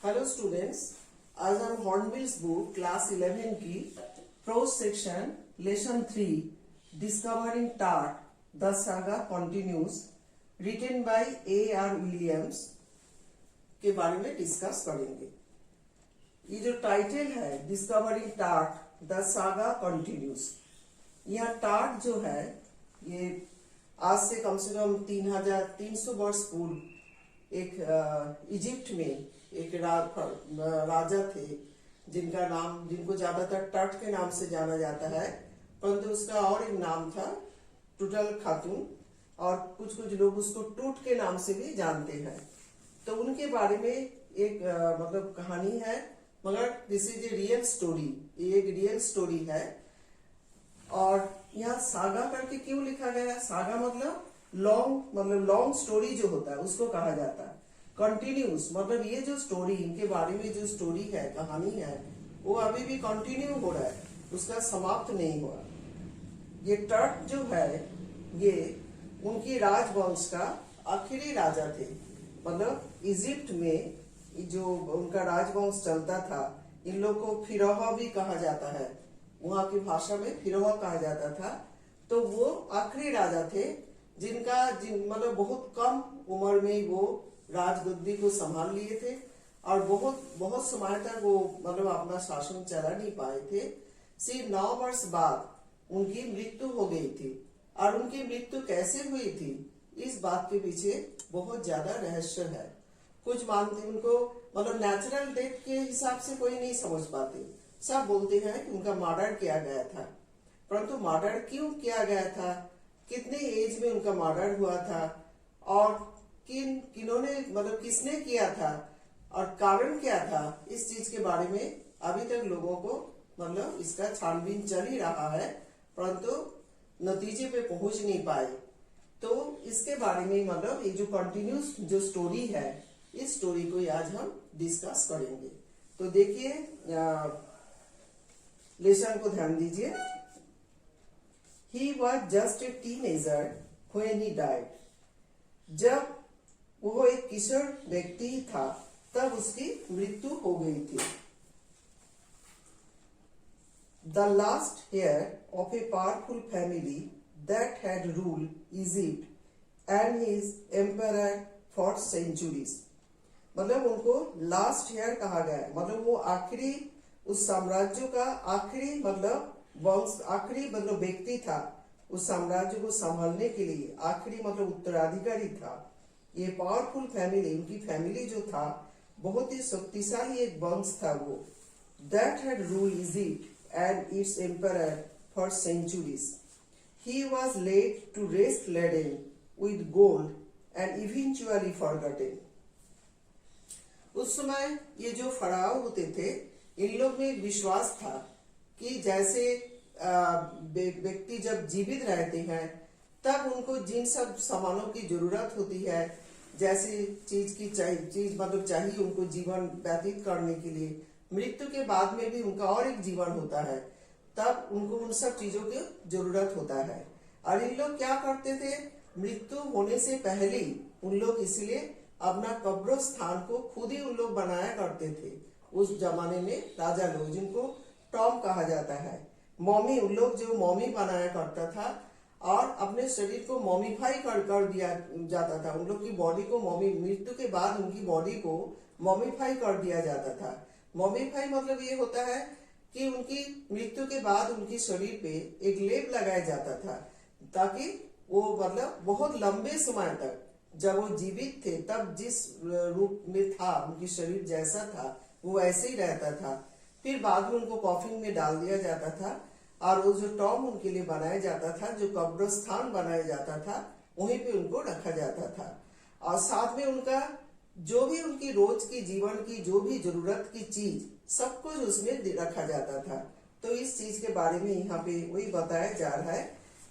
Hello students, आज हम hornbills book class 11 की प्रोज सेक्शन लेसन 3 डिस्कवरिंग टार्ट the saga continues written by A.R. Williams के बारे में डिस्कस करेंगे। ये जो टाइटल है डिस्कवरिंग टार्ट द सागा कंटिन्यूज, यह टार्ट जो है ये आज से कम 3300 वर्ष पूर्व एक इजिप्ट में एक राजा थे जिनको ज्यादातर टट के नाम से जाना जाता है, परंतु उसका और एक नाम था टूटल खातून, और कुछ लोग उसको टूट के नाम से भी जानते हैं। तो उनके बारे में एक मतलब कहानी है, मगर this is a real story, ये एक रियल स्टोरी है। और यहाँ सागा करके क्यों लिखा गया है? सागा मतलब लॉन्ग स्टोरी जो होता है उसको कहा जाता है। कंटिन्यूस मतलब ये जो स्टोरी, इनके बारे में जो स्टोरी है, कहानी है, वो अभी भी कंटिन्यू हो रहा है, उसका समाप्त नहीं हुआ। ये टर्ट जो है ये उनकी राजवंश का आखिरी राजा थे। मतलब इजिप्ट में जो उनका राजवंश चलता था, इन लोग को फिरौहा भी कहा जाता है, वहां की भाषा में फिरौहा कहा जाता था। तो वो आखिरी राजा थे मतलब बहुत कम उम्र में वो राजगद्दी को संभाल लिए थे, और बहुत समय तक वो मतलब अपना शासन चला नहीं पाए थे। सिर्फ 9 वर्ष बाद उनकी मृत्यु हो गई थी, और उनकी मृत्यु कैसे हुई थी इस बात के पीछे बहुत ज्यादा रहस्य है। कुछ मानते उनको मतलब नेचुरल डेथ के हिसाब से कोई नहीं समझ पाते, सब बोलते हैं कि उनका मर्डर किया गया था। परंतु मर्डर क्यों किया गया था, कितने एज में उनका मर्डर हुआ था, और किन्होंने मतलब किसने किया था, और कारण क्या था, इस चीज के बारे में अभी तक लोगों को मतलब इसका छानबीन चल ही रहा है, परंतु नतीजे पे पहुंच नहीं पाए। तो इसके बारे में मतलब ये जो कंटिन्यूस जो स्टोरी है, इस स्टोरी को आज हम डिस्कस करेंगे। तो देखिए, लेसन को ध्यान दीजिए। He was just a teenager when he died. जब वो एक किशोर व्यक्ति ही था तब उसकी मृत्यु हो गई थी। The last heir of a powerful family that had ruled Egypt and his emperor for centuries. मतलब उनको लास्ट हेयर कहा गया है, मतलब वो आखिरी उस साम्राज्य का आखिरी मतलब वंश, आखिरी मतलब व्यक्ति था उस साम्राज्य को संभालने के लिए, आखिरी मतलब उत्तराधिकारी था। ये पावरफुल फैमिली, उनकी फैमिली जो था बहुत ही शक्तिशाली एक वंश था वो। That had rule Egypt and its emperor for centuries. He was laid to rest laden with gold and eventually forgotten. उस समय ये जो फराव होते थे, इन लोग में एक विश्वास था कि जैसे व्यक्ति जब जीवित रहते हैं तब उनको जिन सब सामानों की जरूरत होती है, जैसे चीज मतलब चाहिए उनको जीवन व्यतीत करने के लिए, मृत्यु के बाद में भी उनका और एक जीवन होता है, तब उनको उन सब चीजों की जरूरत होता है। और इन लोग क्या करते थे, मृत्यु होने से पहले उन लोग इसलिए अपना कब्र स्थान को खुद ही उन लोग बनाया करते थे। उस जमाने में राजा लोग, जिनको टॉम कहा जाता है, मॉमी, उन लोग जो मॉमी बनाया करता था और अपने शरीर को मॉमिफाई कर दिया जाता था। उन लोग की बॉडी को मृत्यु के बाद उनकी बॉडी को मॉमिफाई कर दिया जाता था। मॉमिफाई मतलब ये होता है कि उनकी मृत्यु के बाद उनकी शरीर पे एक लेप लगाया जाता था, ताकि वो मतलब बहुत लंबे समय तक जब वो जीवित थे तब जिस रूप में था, उनकी शरीर जैसा था वो ऐसे ही रहता था। फिर बाद में उनको कॉफिन में डाल दिया जाता था, और वो जो टॉम उनके लिए बनाया जाता था, जो कब्रस्थान बनाया जाता था, वहीं पे उनको रखा जाता था। और साथ में उनका जो भी उनकी रोज की जीवन की जो भी जरूरत की चीज सब कुछ उसमें रखा जाता था। तो इस चीज के बारे में यहाँ पे वही बताया जा रहा है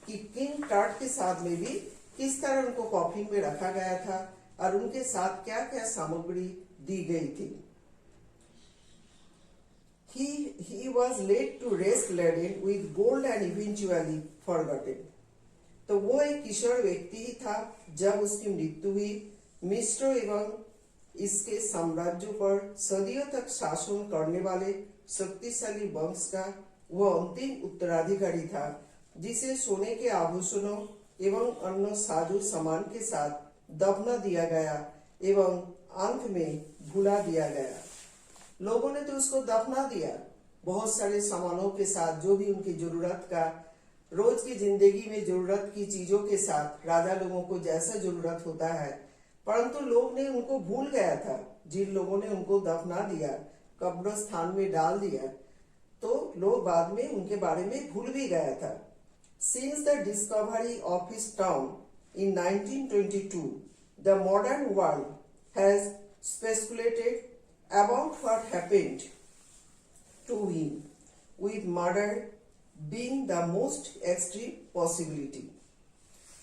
कि किंग टट के साथ में भी किस तरह उनको कॉफिन में रखा गया था और उनके साथ क्या क्या सामग्री दी गई थी। He was laid to rest laden with gold and eventually forgotten. तो वो एक किशोर व्यक्ति ही था जब उसकी मृत्यु हुई। मिस्र एवं इसके साम्राज्यों पर सदियों तक शासन करने वाले शक्तिशाली वंश का वह अंतिम उत्तराधिकारी था, जिसे सोने के आभूषणों एवं अन्य साजो सामान के साथ दफना दिया गया एवं अंत में भुला दिया गया। लोगों ने तो उसको दफना दिया बहुत सारे सामानों के साथ, जो भी उनकी जरूरत का, रोज की जिंदगी में जरूरत की चीजों के साथ, राजा लोगों को जैसा जरूरत होता है, परंतु लोग ने उनको भूल गया था। जिन लोगों ने उनको दफना दिया, कब्रिस्तान में डाल दिया, तो लोग बाद में उनके बारे में भूल भी गया था। Since the discovery of his tomb in 1922, the modern world has speculated about what happened to him, with murder being the most extreme possibility.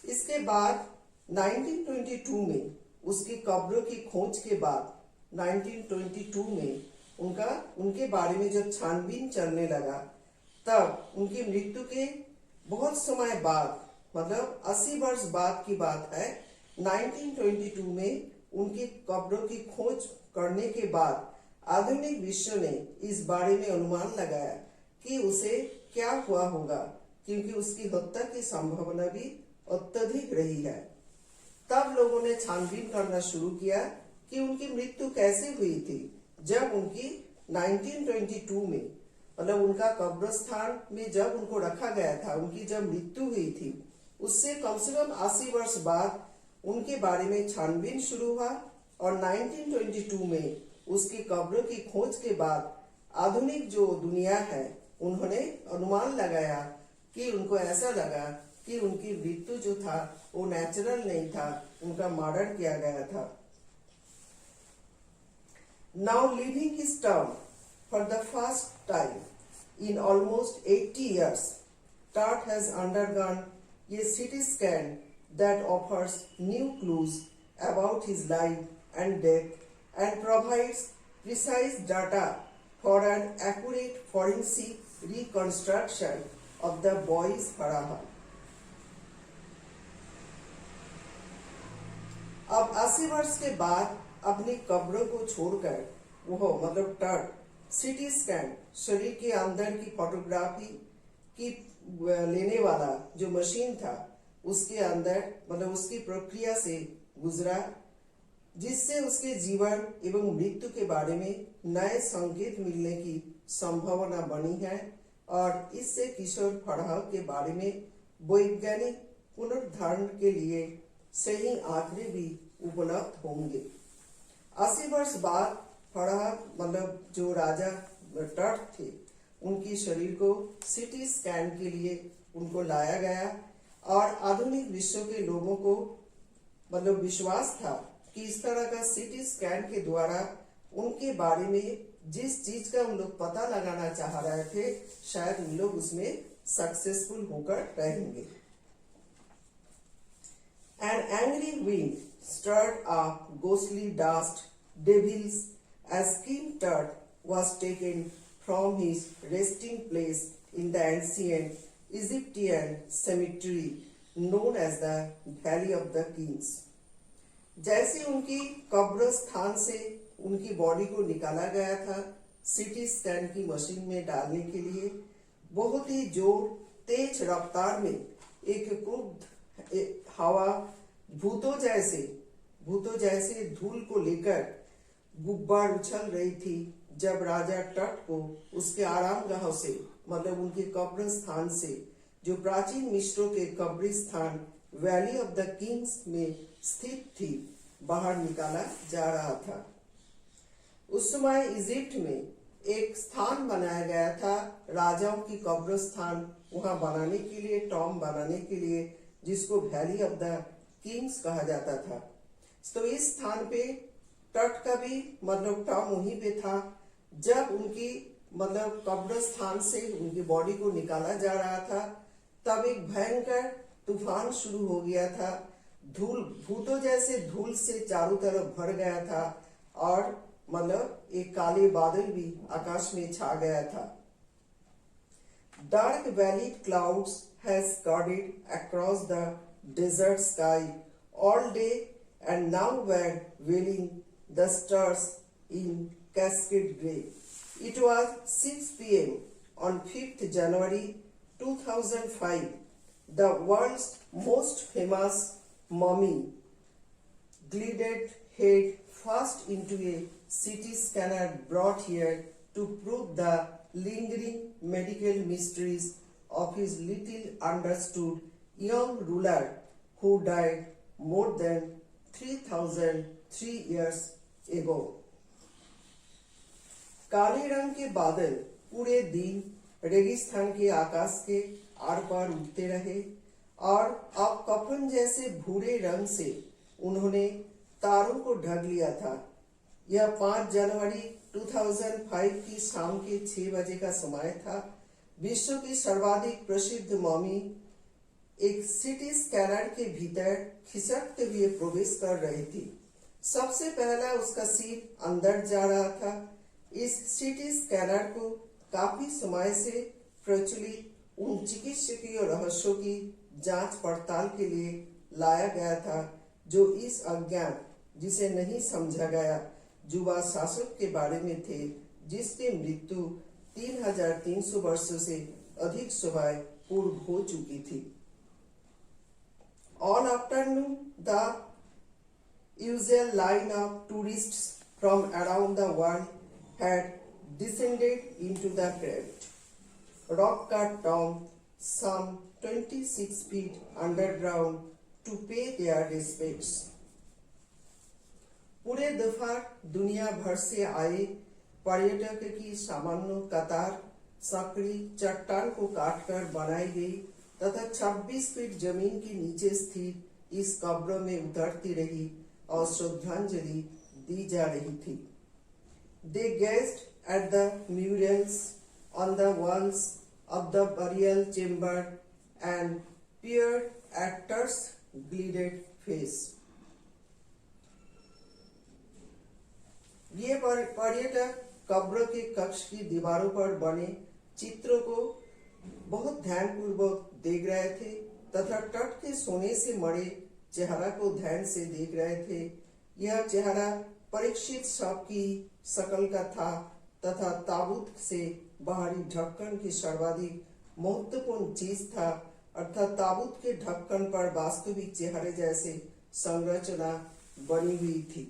इसके बाद 1922 में उसकी कब्रों की खोज के बाद 1922 में उनके बारे में जब छानबीन चलने लगा, तब उनकी मृत्यु के बहुत समय बाद, मतलब 80 वर्ष बाद की बात है, 1922 में उनकी कब्रों की खोज करने के बाद आधुनिक विश्व ने इस बारे में अनुमान लगाया कि उसे क्या हुआ होगा, क्योंकि उसकी हत्या की संभावना भी अत्यधिक रही है। तब लोगों ने छानबीन करना शुरू किया कि उनकी मृत्यु कैसे हुई थी। जब उनकी 1922 में, मतलब उनका कब्रिस्तान में जब उनको रखा गया था, उनकी जब मृत्यु हुई थी, उससे कम से कम 80 वर्ष बाद उनके बारे में छानबीन शुरू हुआ और 1922 में उसकी कब्र की खोज के बाद आधुनिक जो दुनिया है, उन्होंने अनुमान लगाया कि उनको ऐसा लगा कि उनकी मृत्यु जो था वो नेचुरल नहीं था, उनका मर्डर किया गया था। Now leaving his tomb for the first time in almost 80 years, Tart has undergone a CT scan that offers new clues about his life and death and provides precise data for an accurate forensic reconstruction of the boy's Faraha. अब 80 वर्ष के बाद अपनी कब्रों को छोड़कर वो, मतलब टर्ट सीटी स्कैन, शरीर के अंदर की फोटोग्राफी की लेने वाला जो मशीन था, उसके अंदर, मतलब उसकी प्रक्रिया से गुजरा, जिससे उसके जीवन एवं मृत्यु के बारे में नए संकेत मिलने की संभावना बनी है और इससे किशोर फड़ाह के बारे में वैज्ञानिक पुनर्धारण के लिए सही आंकड़े भी उपलब्ध होंगे। 80 वर्ष बाद फड़ाह, मतलब जो राजा टट थे, उनकी शरीर को सीटी स्कैन के लिए उनको लाया गया और आधुनिक विश्व के लोगों को, मतलब विश्वास था कि इस तरह का सीटी स्कैन के द्वारा उनके बारे में जिस चीज का उन लोग पता लगाना चाह रहे थे, शायद उन लोग उसमें सक्सेसफुल होकर रहेंगे। An angry wind stirred up ghostly dust devils as King Tut was taken from his resting place in the ancient Egyptian cemetery known as the Valley of the Kings. जैसे उनकी कब्रिस्तान से उनकी बॉडी को निकाला गया था सीटी स्कैन की मशीन में डालने के लिए, बहुत ही जोर तेज रफ्तार में एक कुब्ध हवा भूतों जैसे धूल को लेकर गुब्बार उछल रही थी। जब राजा टट को उसके आरामगाह से, मतलब उनके कब्रिस्तान से, जो प्राचीन मिस्रों के कब्रिस्तान वैली ऑफ द किंग्स में स्थित थी, बाहर निकाला जा रहा था। उस समय इजिप्ट में एक स्थान बनाया गया था राजाओं की कब्रिस्तान वहां बनाने के लिए, टॉम बनाने के लिए, जिसको वैली ऑफ द किंग्स कहा जाता था। तो इस स्थान पे टट का भी, मतलब टॉम वहीं पे था। जब उनकी, मतलब कब्रिस्तान से उनकी बॉडी को निकाला जा रहा था, तब एक भयंकर तूफान शुरू हो गया था। भूतों जैसे धूल से चारों तरफ भर गया था और मतलब एक काले बादल भी आकाश में छा गया था। Dark valley clouds has scudded across the desert sky all day and now were wailing the stars in cascade gray. It was 6 p.m. on 5th January 2005. The world's most famous mummy glided head first into a CT scanner brought here to prove the lingering medical mysteries of his little understood young ruler who died more than 3003 years ago. काले रंग के बादल पूरे दिन रेगिस्तान के आकाश के are पार उड़ते रहे और अब कफन जैसे भूरे रंग से उन्होंने तारों को ढक लिया था। यह 5 जनवरी 2005 की शाम के 6 बजे का समय था। विश्व की सर्वाधिक प्रसिद्ध मम्मी एक सीटी स्कैनर के भीतर खिसकते हुए प्रवेश कर रही थी। सबसे पहला उसका सिर अंदर जा रहा था। इस सीटी स्कैनर को काफी समय से प्रचलित उन चिकित्सकीय रहस्यों की जांच पड़ताल के लिए लाया गया था जो इस अज्ञात जिसे नहीं समझा गया युवा शासक के बारे में थे, जिसकी मृत्यु 3300 वर्षों से अधिक समय पूर्व हो चुकी थी। All afternoon, the usual line of tourists from around the world had descended into the crypt, rock-cut tomb some 26 feet underground to pay their respects. पूरे दोपहर दुनिया भर से आए पर्यटक की सामान्य कतार सकड़ी चट्टान को काटकर बनाई गई तथा 26 फीट जमीन के नीचे स्थित इस कब्र में उतरती रही और श्रद्धांजलि दी जा रही थी। They gazed at the murals on the walls of the burial chamber and peered at Tur's glided face. ये पर्यटक कब्र के कक्ष की दीवारों पर बने चित्रों को बहुत ध्यानपूर्वक देख रहे थे तथा तट के सोने से मरे चेहरा को ध्यान से देख रहे थे। यह चेहरा परीक्षित शव की शकल का था तथा ताबूत से बाहरी ढक्कन की सर्वाधिक महत्वपूर्ण चीज था, अर्थात ताबूत के ढक्कन पर वास्तविक चेहरे जैसे संरचना बनी हुई थी।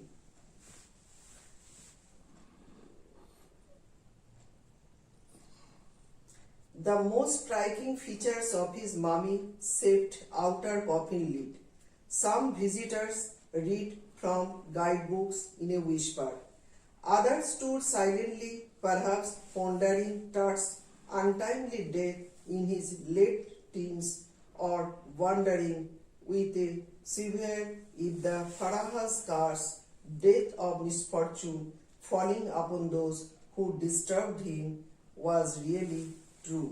The most striking features of his mummy-shaped outer coffin lid. Some visitors read from guidebooks in a whisper. Others stood silently, perhaps pondering Tut's untimely death in his late teens or wondering with a shiver if the Faraha's curse, death of misfortune falling upon those who disturbed him, was really true.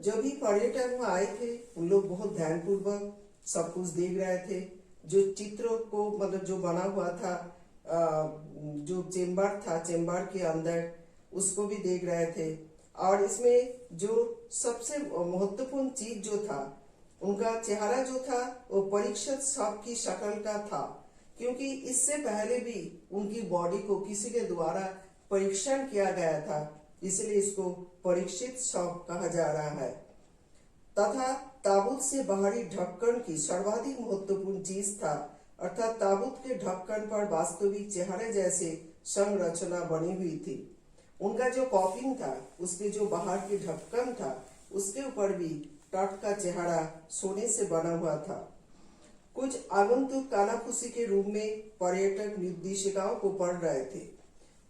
जब भी पर्यटक वहां आए थे उन लोग बहुत ध्यानपूर्वक सब कुछ देख रहे थे। जो चित्रों को मतलब जो बना हुआ था, जो चेम्बर था, चेम्बर के अंदर उसको भी देख रहे थे। और इसमें जो सबसे महत्वपूर्ण चीज जो था, उनका चेहरा जो था वो परीक्षित शव की शक्ल का था, क्योंकि इससे पहले भी उनकी बॉडी को किसी के द्वारा परीक्षण किया गया था, इसलिए इसको परीक्षित शव कहा जा रहा है। तथा ताबूत से बाहरी ढक्कन की सर्वाधिक महत्वपूर्ण चीज था, अर्थात ताबूत के ढक्कन पर वास्तविक चेहरे जैसे संरचना बनी हुई थी। उनका जो कॉफिन था, उसके जो बाहर के ढक्कन था, उसके ऊपर भी टट का चेहरा सोने से बना हुआ था। कुछ आगंतुक कानाफूसी के रूप में पर्यटक निर्देशिकाओं को पढ़ रहे थे।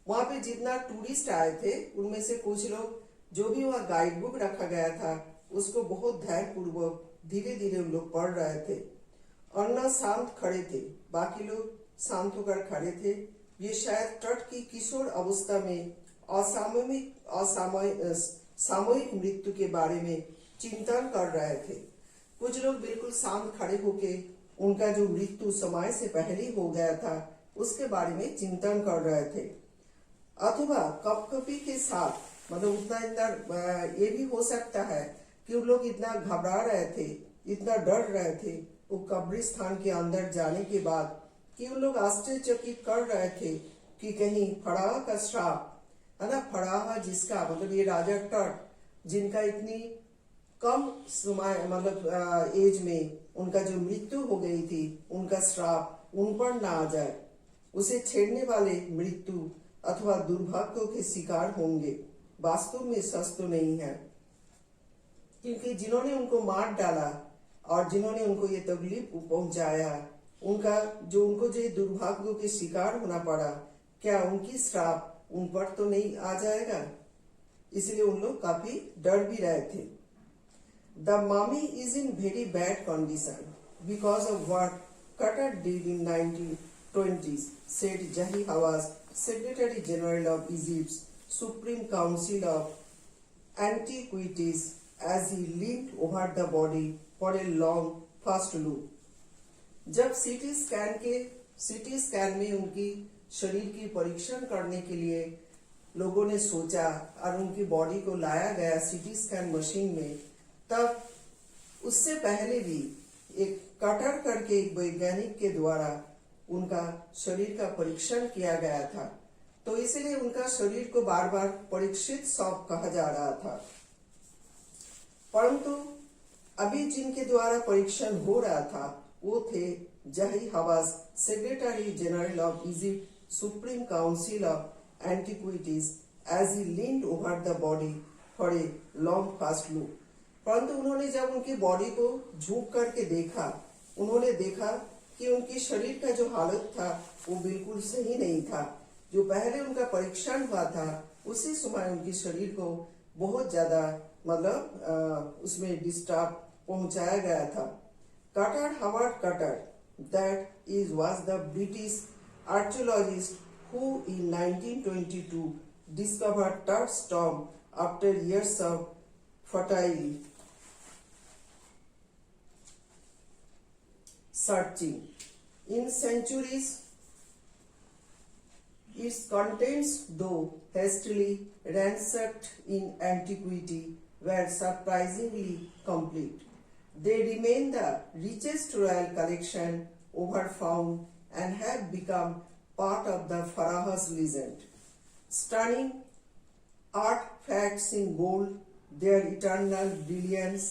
वहां पे जितना टूरिस्ट आए थे उनमें से कुछ लोग जो भी वहाँ गाइड बुक रखा गया था उसको बहुत ध्यान पूर्वक धीरे धीरे उन लोग पढ़ रहे थे। अन्ना शांत खड़े थे, बाकी लोग शांत होकर खड़े थे। ये शायद तट की किशोर अवस्था में सामूहिक मृत्यु के बारे में चिंतन कर रहे थे। कुछ लोग बिल्कुल शांत खड़े होके उनका जो मृत्यु समय से पहले हो गया था उसके बारे में चिंतन कर रहे थे। अथवा कपकपी के साथ मतलब उतना ये भी हो सकता है कि उन लोग इतना घबरा रहे थे, इतना डर रहे थे, वो कब्रिस्तान के अंदर जाने के बाद कि उन लोग आश्चर्यचकित कर रहे थे कि कहीं फराह का श्राप है ना, फराह जिसका मतलब ये राजा टट जिनका इतनी कम समय मतलब एज में उनका जो मृत्यु हो गई थी, उनका श्राप उन पर ना आ जाए, उसे छेड़ने वाले मृत्यु अथवा दुर्भाग्यों के शिकार होंगे। वास्तव में सच तो नहीं है, क्योंकि जिन्होंने उनको मार डाला और जिन्होंने उनको ये तकलीफ पहुंचाया, उनको जो दुर्भाग्यों के शिकार होना पड़ा, क्या उनकी श्राप उन पर तो नहीं आ जाएगा? इसलिए उन लोग काफी डर भी रहे थे। The mummy is in very bad condition because of what cutter did in 1920s, said Jahi Hawass, Secretary General of Egypt's Supreme Council of Antiquities, as he leaned over the body for a long first look. जब CT scan में उनकी शरीर की परीक्षण करने के लिए लोगों ने सोचा और उनकी बॉडी को लाया गया सीटी स्कैन मशीन में, तब उससे पहले भी एक कटर करके एक वैज्ञानिक के द्वारा उनका शरीर का परीक्षण किया गया था। तो इसलिए उनका शरीर को बार बार परीक्षित शव कहा जा रहा था। परंतु अभी जिनके द्वारा परीक्षण हो रहा था वो थे Zahi Hawass, secretary general of Egypt supreme council of antiquities, as he leaned over the body for a long fast look. परंतु उन्होंने जब उनकी बॉडी को झुक करके देखा, उन्होंने देखा कि उनकी शरीर का जो हालत था वो बिल्कुल सही नहीं था। जो पहले उनका परीक्षण हुआ था उसी समय उनकी शरीर को बहुत ज्यादा मतलब उसमें डिस्टर्ब पहुंचाया गया था। Carter Howard Carter, that is was the British archaeologist who in 1922 discovered Tut's tomb after years of futile searching. In centuries, its contents, though hastily ransacked in antiquity, were surprisingly complete. They remain the richest royal collection ever found and have become part of the Pharaoh's legend. Stunning artifacts in gold, their eternal brilliance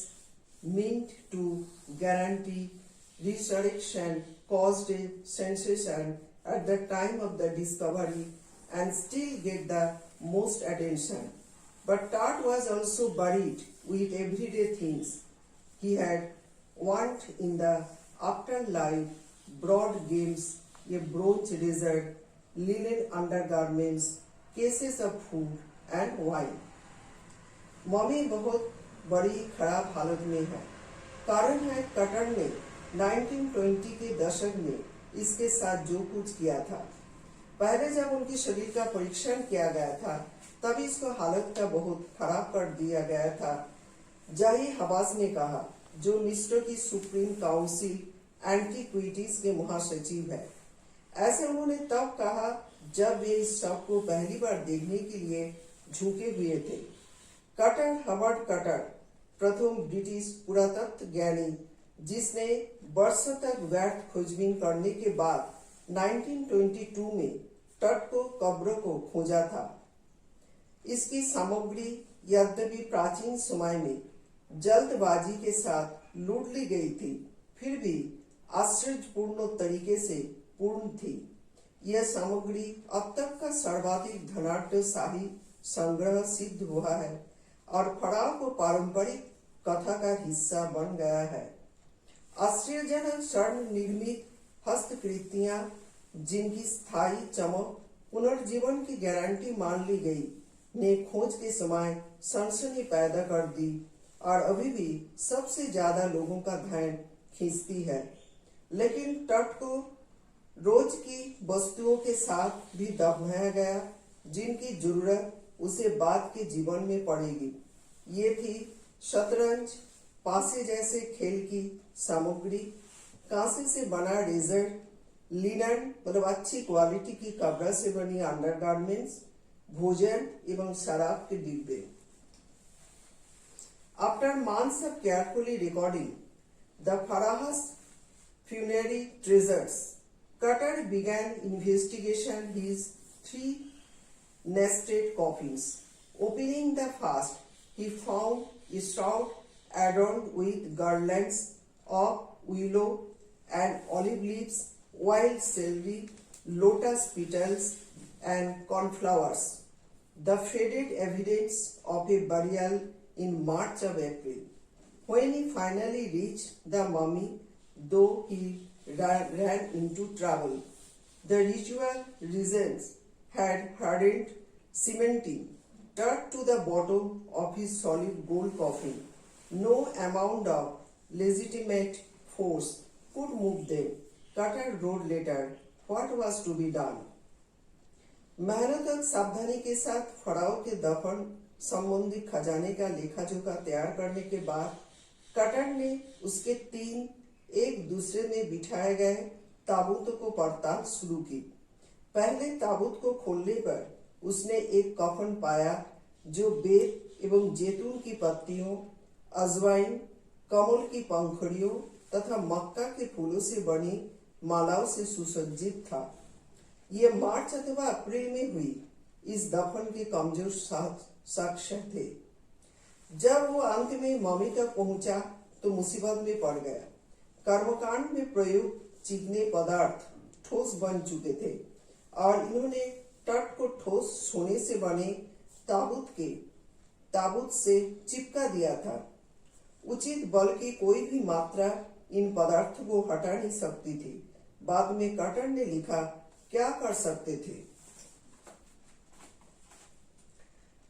meant to guarantee resurrection, caused a sensation at the time of the discovery and still get the most attention. But Tut was also buried with everyday things he had want in the afterlife: broad games, a bronze desert, linen undergarments, cases of food and wine. Mummy बहुत बड़ी खराब हालत में है। कारण है cutter ने 1920 के दशक में इसके साथ जो कुछ किया था। पहले जब उनकी शरीर का परीक्षण किया गया था तभी इसको हालत का बहुत खराब कर दिया गया था। जाही हवास ने कहा, जो मिस्र की सुप्रीम काउंसिल एंटीक्विटीज के महासचिव है। ऐसे उन्होंने तब कहा जब वे इस शव को पहली बार देखने के लिए झुके हुए थे। कटर हावर्ड कटर प्रथम ब्रिटिश पुरातत्व ज्ञानी जिसने वर्षों तक व्यर्थ खोजबीन करने के बाद 1922 में तट को कब्रों को खोजा था। इसकी सामग्री यद्यपि प्राचीन समय में जल्दबाजी के साथ लूट ली गई थी, फिर भी आश्चर्यपूर्ण तरीके से पूर्ण थी। यह सामग्री अब तक का सर्वाधिक धनाढ्यशाही संग्रह सिद्ध हुआ है और फराव को पारंपरिक कथा का हिस्सा बन गया है। आश्चर्यजनक स्वर्ण निर्मित हस्तकृतियां जिनकी स्थायी चमक पुनर्जीवन की गारंटी मान ली गई ने खोज के समय सनसनी पैदा कर दी और अभी भी सबसे ज्यादा लोगों का ध्यान खींचती है। लेकिन तट को रोज की वस्तुओं के साथ भी दफनाया गया जिनकी जरूरत उसे बाद के जीवन में पड़ेगी। ये थी शतरंज, पासे जैसे खेल की सामग्री, कांसे से बना रेजर, लिनन मतलब अच्छी क्वालिटी की कपड़ा से बनी अंडरगारमेंट्स, भोजन एवं शराब के डिब्बे। After months of carefully recording, the Pharaoh's funerary treasures. Cutter began investigation his 3 nested coffins. Opening the first, he found a shroud adorned with garlands of willow and olive leaves, wild celery, lotus petals, and cornflowers, the faded evidence of a burial in March or April. When he finally reached the mummy, though he ran into trouble, the ritual reasons had hardened, cementing dirt to the bottom of his solid gold coffin. No amount of legitimate force could move them. Cutter wrote later what was to be done. मेहनत और सावधानी के साथ फराव के दफन संबंधी खजाने का लेखा जोखा तैयार करने के बाद कटर ने उसके 3 एक दूसरे में बिठाए गए ताबूतों को पड़ताल शुरू की। पहले ताबूत को खोलने पर उसने एक कफन पाया जो बेर एवं जैतून की पत्तियों, अजवाइन, कमल की पंखुड़ियों तथा मक्का के फूलों से बनी मालाओं से सुसज्जित था। ये मार्च अथवा अप्रैल में हुई इस दफन के कमजोर साक्ष्य थे। जब वो अंत में मम्मी तक पहुंचा तो मुसीबत में पड़ गया। कर्मकांड में प्रयुक्त चिकने पदार्थ ठोस बन चुके थे और इन्होंने तट को ठोस सोने से बने ताबूत से चिपका दिया था। उचित बल की कोई भी मात्रा इन पदार्थों को हटा नहीं सकती थी। बाद में कटर ने लिखा क्या कर सकते थे।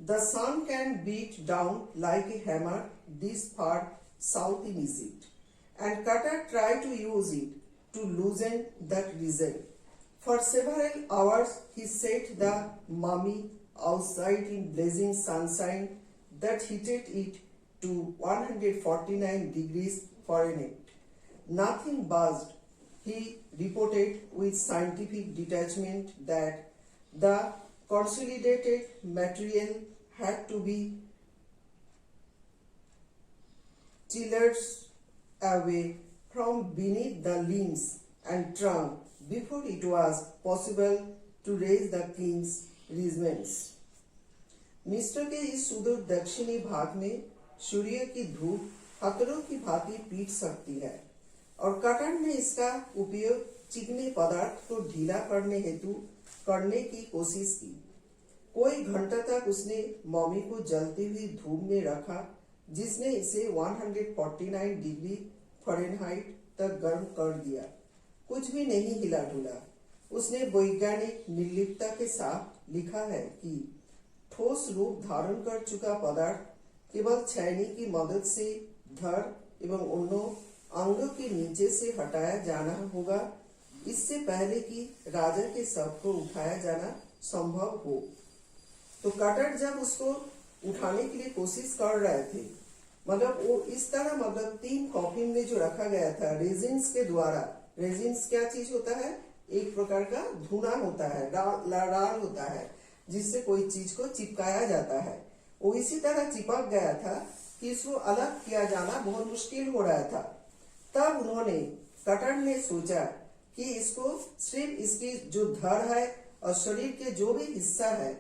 The sun can beat down like a hammer this far south in Egypt, and Cutter tried to use it to loosen that reason. For several hours he set the mummy outside in blazing sunshine that heated it to 149 degrees Fahrenheit. Nothing buzzed. He reported with scientific detachment that the consolidated material had to be chilled away from beneath the limbs and trunk before it was possible to raise the king's regiments. मिस्र के इस सुदूर दक्षिणी भाग में सूर्य की धूप खतरों की भांति पीट सकती है और कटर ने इसका उपयोग चिकने पदार्थ को ढीला करने हेतु करने की कोशिश की। कोई घंटा तक उसने मम्मी को जलती हुई धूप में रखा जिसने इसे 149 डिग्री फ़ारेनहाइट तक गर्म कर दिया। कुछ भी नहीं हिला डुला। उसने वैज्ञानिक निर्लिप्तता के साथ लिखा है कि ठोस रूप धारण कर चुका पदार्थ केवल छेनी की मदद से धड़ एवं उन्नों अंगों के नीचे से हटाया जाना होगा इससे पहले कि राजा के शव को उठाया जाना संभव हो। तो कटर जब उसको उठाने के लिए कोशिश कर रहे थे मतलब वो इस तरह मतलब 3 कॉफिन में जो रखा गया था रेजिन्स के द्वारा। रेजिन्स क्या चीज होता है? एक प्रकार का धुना होता है, राल होता है जिससे कोई चीज को चिपकाया जाता है। वो इसी तरह चिपक गया था कि इसको अलग किया जाना बहुत मुश्किल हो रहा था। तब उन्होंने कटर ने सोचा कि इसको सिर्फ इसकी जो धड़ है और शरीर के जो भी हिस्सा है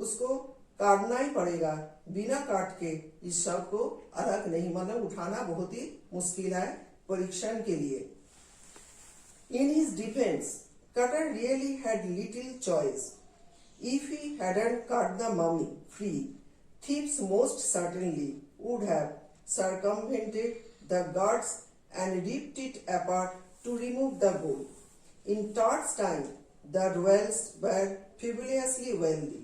उसको काटना ही पड़ेगा। बिना काट के इस शव को अलग नहीं मतलब उठाना बहुत ही मुश्किल है परीक्षण के लिए। In his defense, Cutter really had little choice. If he hadn't cut the mummy free, thieves most certainly would have circumvented the guards and ripped it apart to remove the gold. In Todd's time, the royals were fabulously wealthy,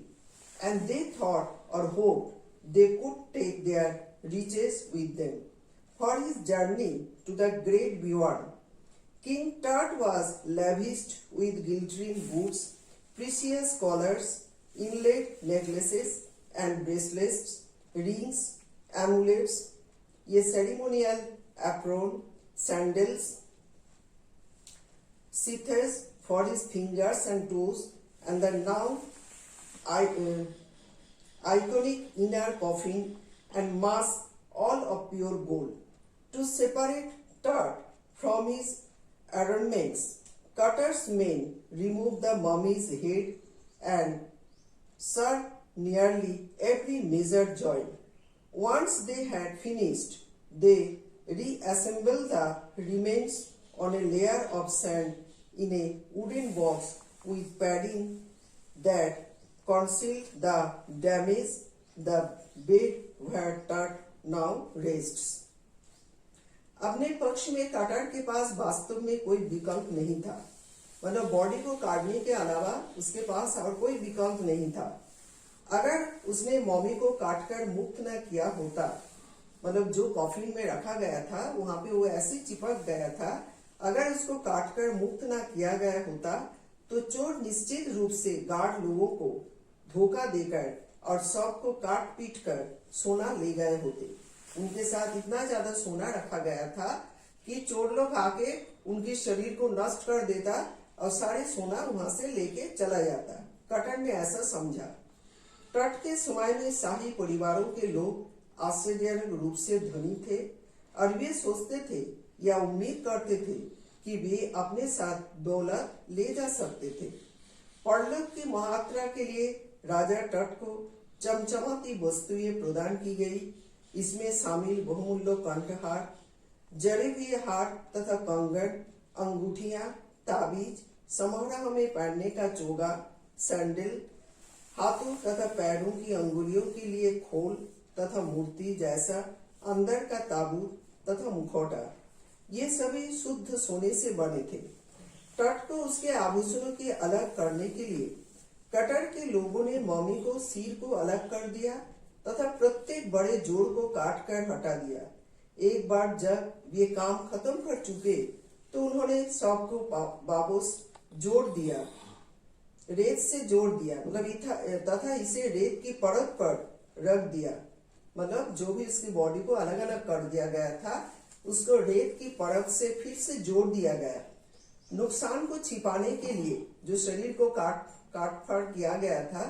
and they thought or hoped they could take their riches with them. For his journey to the great beyond, King Tut was lavished with glittering boots, precious collars, inlaid necklaces and bracelets, rings, amulets, a ceremonial apron, sandals, sheaths for his fingers and toes, and the now iconic inner coffin and mask, all of pure gold. To separate Tut from his Arrangements. Cutter's men removed the mummy's head and severed nearly every major joint. Once they had finished, they reassembled the remains on a layer of sand in a wooden box with padding that concealed the damage. The bed where Tut now rests. अपने पक्ष में cutter के पास वास्तव में कोई विकल्प नहीं था, मतलब बॉडी को काटने के अलावा उसके पास और कोई विकल्प नहीं था। अगर उसने मॉमी को काटकर मुक्त न किया होता, मतलब जो कॉफिन में रखा गया था वहां पे वो ऐसे चिपक गया था, अगर उसको काटकर मुक्त न किया गया होता तो चोर निश्चित रूप से गार्ड लोगों को धोखा देकर और सबको काट पीट कर सोना ले गए होते। उनके साथ इतना ज्यादा सोना रखा गया था कि चोर लोग आके उनके शरीर को नष्ट कर देता और सारे सोना वहां से लेके चला जाता। कटर ने ऐसा समझा। तट के समय में शाही परिवारों के लोग आश्चर्यजनक रूप से धनी थे और वे सोचते थे या उम्मीद करते थे कि वे अपने साथ दौलत ले जा सकते थे। परलोक की महायात्रा के लिए राजा तट को चमचमाती वस्तुएं प्रदान की गई। इसमें शामिल बहुमूल्य कंठहार, जड़े हुए हार तथा कंगन, अंगूठियां, ताबीज, समारोह में पहनने का चोगा, सैंडल, हाथों तथा पैरों की अंगुलियों के लिए खोल तथा मूर्ति जैसा अंदर का ताबूत तथा मुखौटा, ये सभी शुद्ध सोने से बने थे। तट को उसके आभूषणों के अलग करने के लिए कटर के लोगों ने मम्मी को सिर को अलग कर दिया तथा प्रत्येक बड़े जोड़ को काट कर हटा दिया। एक बार जब ये काम खत्म कर चुके तो उन्होंने सबको वापस जोड़ दिया, रेत से जोड़ दिया, मतलब तथा इसे रेत की परत पर रख दिया। मतलब जो भी उसकी बॉडी को अलग अलग कर दिया गया था उसको रेत की परत से फिर से जोड़ दिया गया। नुकसान को छिपाने के लिए जो शरीर को काट फाड़ किया गया था,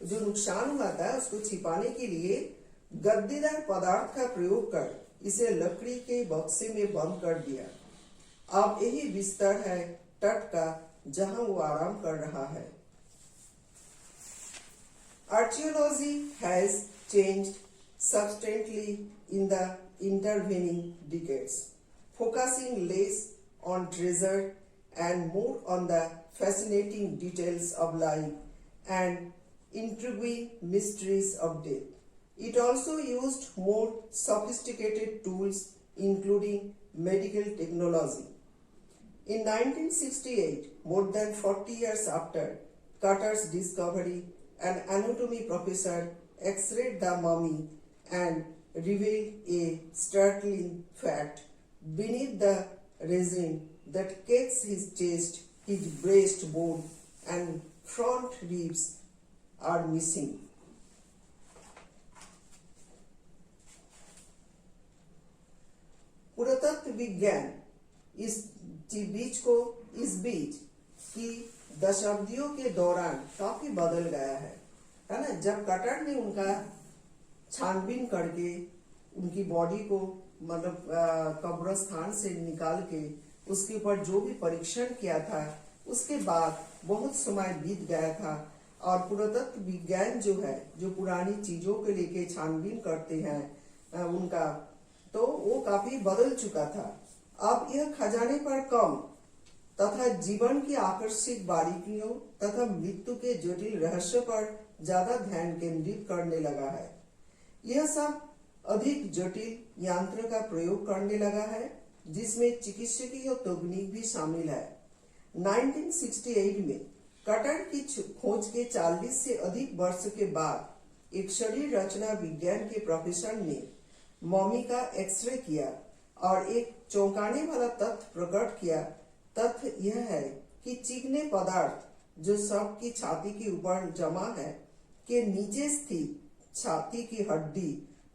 जो नुकसान हुआ था उसको छिपाने के लिए गद्दीदार पदार्थ का प्रयोग कर इसे लकड़ी के बक्से में बंद कर दिया। अब यही बिस्तर है तट का जहां वो आराम कर रहा है। Archaeology has changed substantially in the intervening decades, focusing less on treasure and more on the fascinating details of life and intriguing mysteries of death. It also used more sophisticated tools, including medical technology. In 1968, more than 40 years after Cutter's discovery, an anatomy professor x-rayed the mummy and revealed a startling fact. Beneath the resin that cakes his chest, his breastbone and front ribs are missing. पुरातत्व विज्ञान इस बीच की दशाब्दियों के दौरान काफी बदल गया है ना। जब कटर ने उनका छानबीन करके उनकी बॉडी को मतलब कब्रस्थान से निकाल के उसके ऊपर जो भी परीक्षण किया था, उसके बाद बहुत समय बीत गया था और पुरातत्व विज्ञान जो है, जो पुरानी चीजों के लेके छानबीन करते हैं उनका, तो वो काफी बदल चुका था। अब यह खजाने पर कम तथा जीवन की आकर्षक बारीकियों तथा मृत्यु के जटिल रहस्य पर ज्यादा ध्यान केंद्रित करने लगा है। यह सब अधिक जटिल यंत्र का प्रयोग करने लगा है, जिसमें चिकित्सकीय तकनीक भी शामिल है। 1968 में कटर की खोज के 40 से अधिक वर्ष के बाद एक शरीर रचना विज्ञान के प्रोफेसर ने मम्मी का एक्सरे किया और एक चौंकाने वाला तथ्य प्रकट किया। तथ्य यह है कि चिकने पदार्थ जो शव की छाती के ऊपर जमा है के नीचे स्थित छाती की हड्डी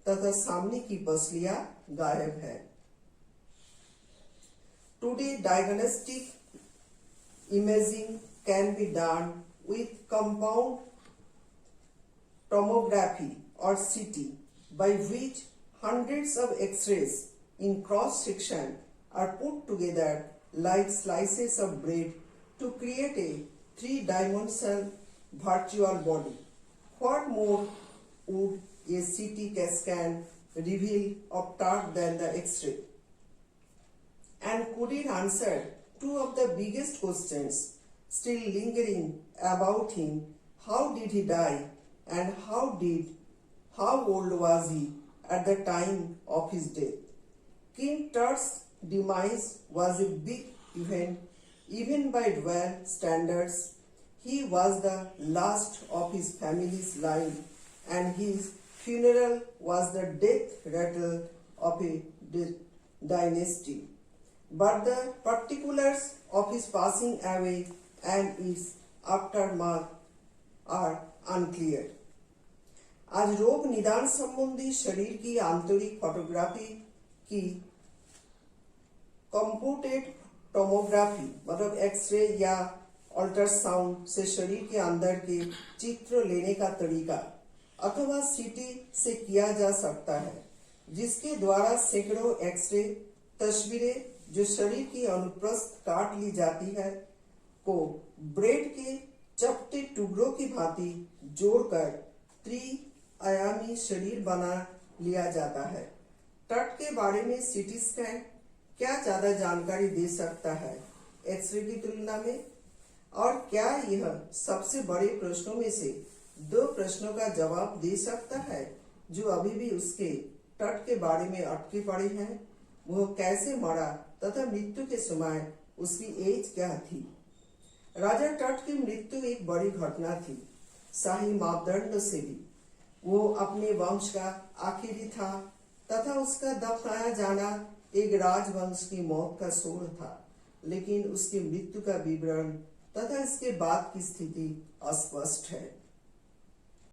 तथा सामने की पसलियां गायब है। Today diagnostic imaging can be done with compound tomography or CT, by which hundreds of X-rays in cross section are put together like slices of bread to create a three-dimensional virtual body. What more would a CT scan reveal of Turk than the X-ray? And could it answer two of the biggest questions still lingering about him? How did he die, and how old was he at the time of his death? King Tut's demise was a big event even by world standards. He was the last of his family's line, and his funeral was the death rattle of a dynasty. But the particulars of his passing away and its aftermath are unclear. आज रोग निदान संबंधी शरीर की आंतरिक photography की computed tomography मतलब x ray या अल्ट्रासाउंड से शरीर के अंदर के चित्र लेने का तरीका अथवा सीटी से किया जा सकता है, जिसके द्वारा सैकड़ों एक्सरे तस्वीरें जो शरीर की अनुप्रस्थ काट ली जाती है को ब्रेड के चपटे टुकड़ों की भांति जोड़कर त्रिआयामी शरीर बना लिया जाता है। टट के बारे में सीटी स्कैन क्या ज्यादा जानकारी दे सकता है एक्सरे की तुलना में, और क्या यह सबसे बड़े प्रश्नों में से दो प्रश्नों का जवाब दे सकता है जो अभी भी उसके टट के बारे में अटके पड़े हैं? वह कैसे मरा तथा मृत्यु के समय उसकी एज क्या थी? राजा टट की मृत्यु एक बड़ी घटना थी, शाही मापदंड से भी। वो अपने वंश का आखिरी था तथा उसका दफनाया जाना एक राजवंश की मौत का शोर था, लेकिन उसकी मृत्यु का विवरण तथा इसके बाद की स्थिति अस्पष्ट है।